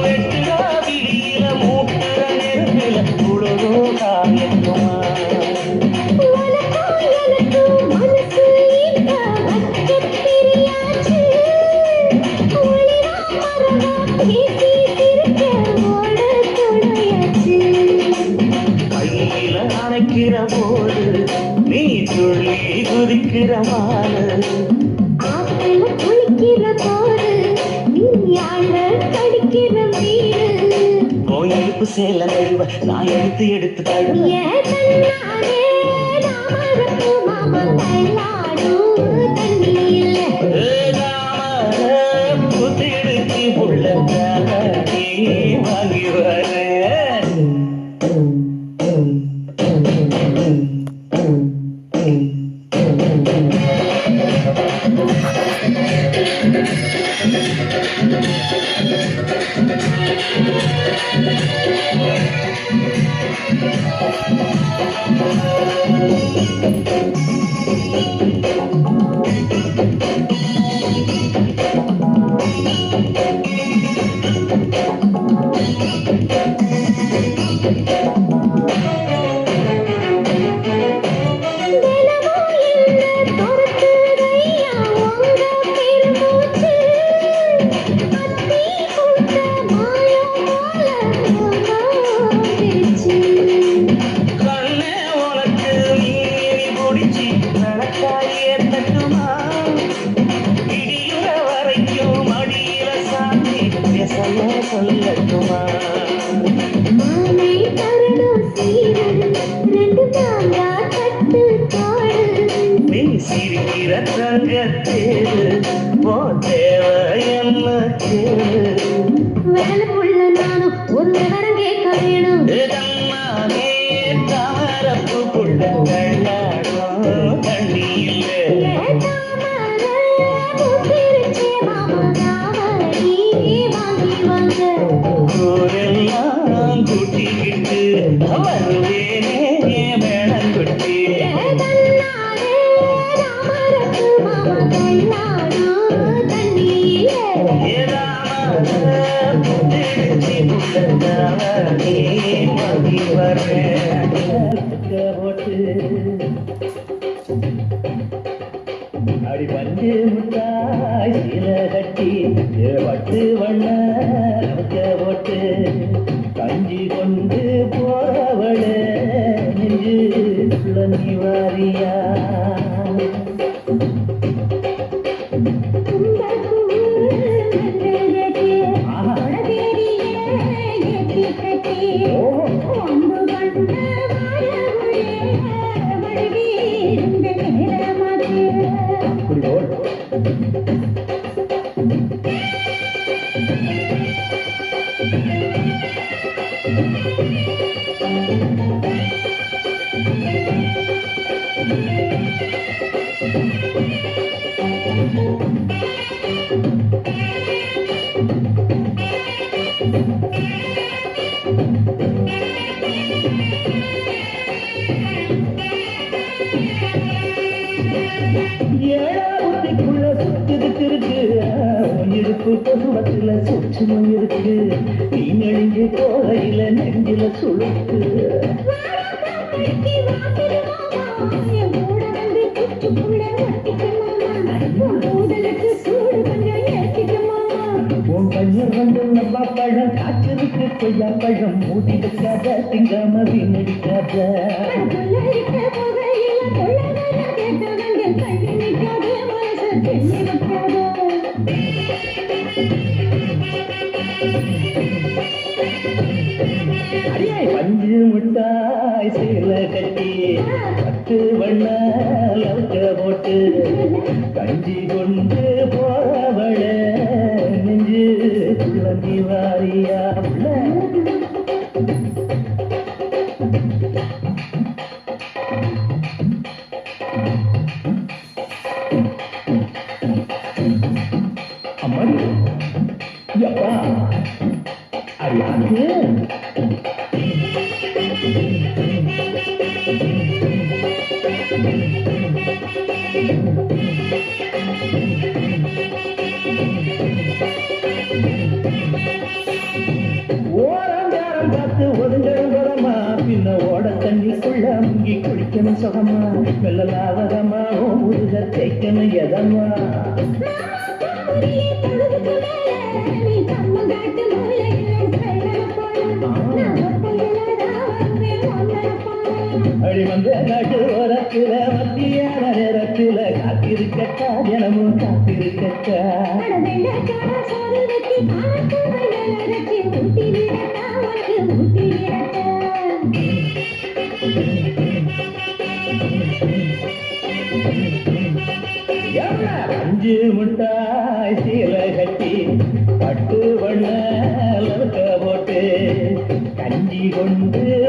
வெட்டுறாவியில மூட்டுற நெருங்கில குழுதோ காயக்குமா அணைக்கிற போது நீ துள்ளி குதிக்கிற மாறு குளிக்கிற போது நீ ஆழ கடிக்கிற வீடு கோயிலுக்கு சேல நழுவ நான் எடுத்து தழுவ புத்திடுச்சி உள்ள வாங்கி வர சொல்லட்டுமா மானை தரணும் சீரன் ரெண்டு தாங்கா கட்டு காடு நீ சிரிக்கிற தங்கத்தேரு போ தேவை என்ன கேடு வேலை புள்ள நானும் ஒரு விவரம் கேட்க வேணும் நானே தாமரப்பு புள்ள கண்ணாடும் தண்ணி இல்லை ஊரெல்லாம் கூட்டிக்கிட்டு வருவேனே மேளம் கொட்டி அடி பஞ்சு முட்டாய் சீல கட்டி பட்டு வண்ண போட்டு கஞ்சி கொண்டு போறவள நெஞ்சு நீ வாரியா ஏழாவதுக்குள்ள சுத்துதுக்கு இருக்கு இருக்கு பசுவத்துல சூட்சமும் இருக்கு நீ நெடுஞ்சு கோவையில நெஞ்சில சுழுக்கு பையன் வந்து நம்ம பழம் காய்ச்சலுக்கு கொய்யா பழம் மூடி வைக்காத திங்காம வீணடிக்காத பஞ்சு முட்டாய் சேல கட்டி பத்து வண்ண லவுக்க போட்டு கஞ்சி கொண்டு போறவள நெஞ்சு குழந்தை வாரியா அம்மாடி யப்பா அறியாது வைக்கணும் சுகமா மெல்ல லாவகமா முருக தேய்க்கணும் எதமா அடி வந்த நாட்டு ஓரத்துல மத்தியான நேரத்துல காத்திருக்கட்டா தினமும் காத்திருக்கட்டா அஞ்சு முட்டாய் சீல கட்டி பட்டு வண்ண போட்டு கஞ்சி கொண்டு